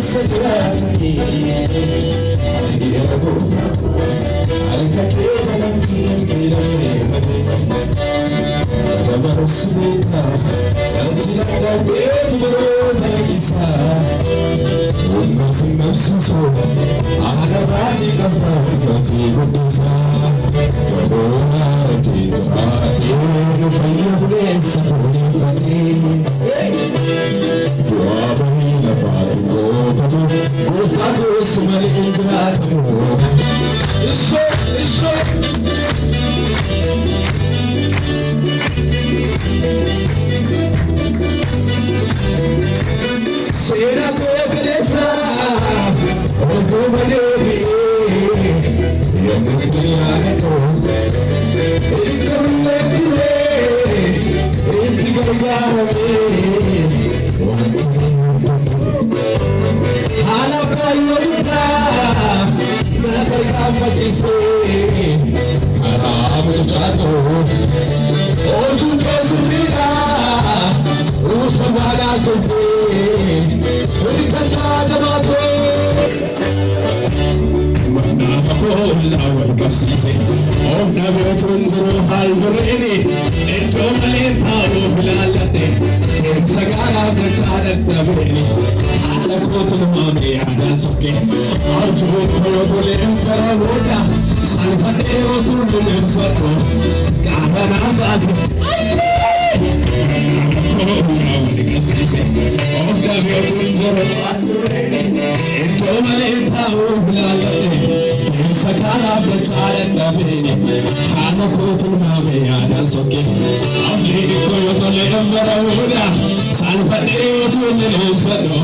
سجراتي يا بوزا عليك كده نمتين بلا سيدنا أنت لك بيت بروتك إسحاق والناس النفس صوت على راتي كفايتي قدسا وبونا كي تراهين فيض لسه فوني فتي وابهي لفاتي قوفاتو اسم الإجراتمو الشوق Sera kokresa ogumalevi yamutiyane to ikumekure intigagame hala kayoda natakapachise karam chato oju kesira utwala sote كل أول قصيصي أونا بيتندرو هاي بريني إنتو ملين تارو فلالتي سقالا بجان التبريني على كوت المامي على سكي أرجو كوت الإمبرا ودا سالفة إيوتو الإمسكو كعبنا بازي قصيصي أونا بيتندرو إنتو ملين تارو فلالتي سكالا بجارة تبيني أنا كنت المامي أنا سكي أمي كنت لأمبرودا سالفني توني لمسدو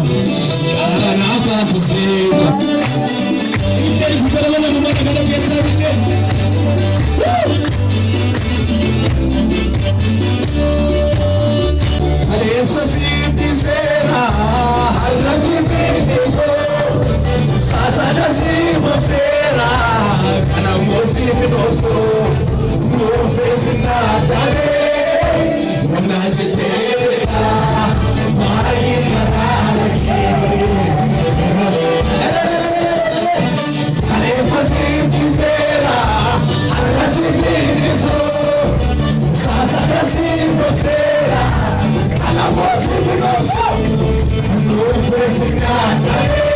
كارنا فاسسيجا إنتي فكرة لنا ممانا كنا بيسابيني هل سيدي سيرا هل نجيبيني سو ساسا نسيب سيرا كنا موسيقى نوسو نوفيسنا داري ونجتيرا ماي نراكي هل سيدي سيرا هل نسيبيني سو ساسا نسيب سيرا كنا موسيقى نوسو نوفيسنا داري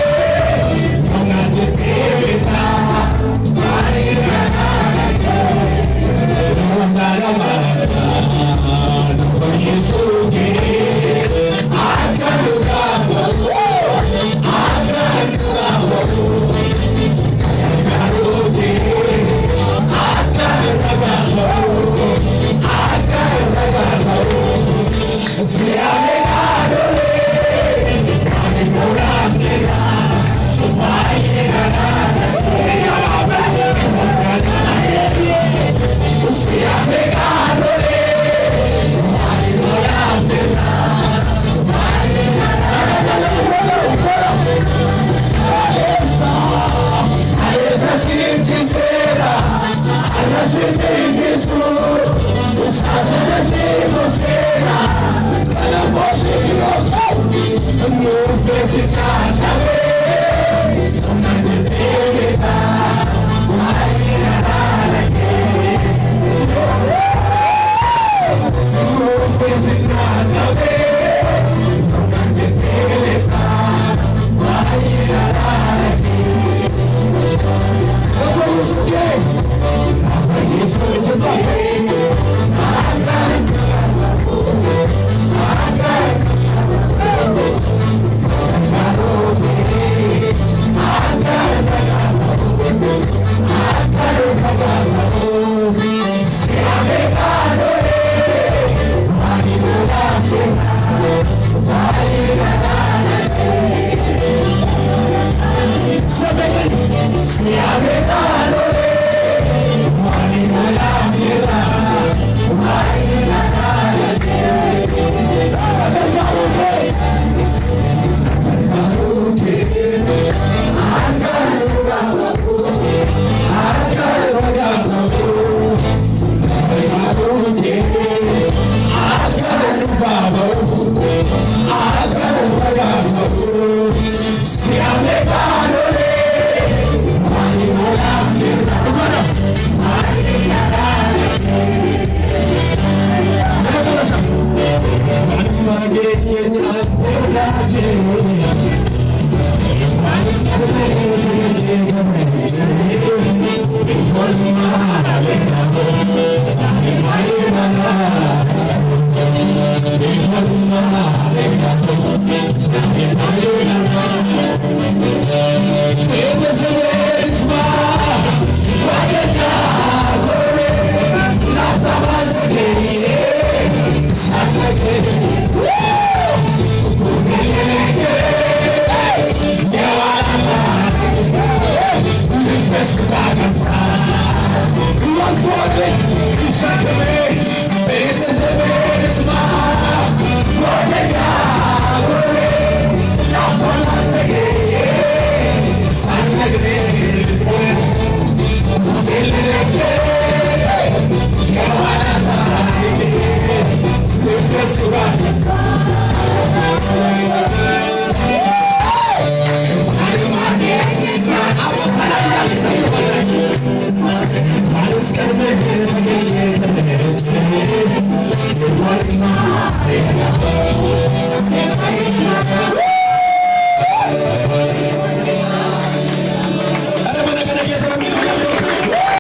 Let's go.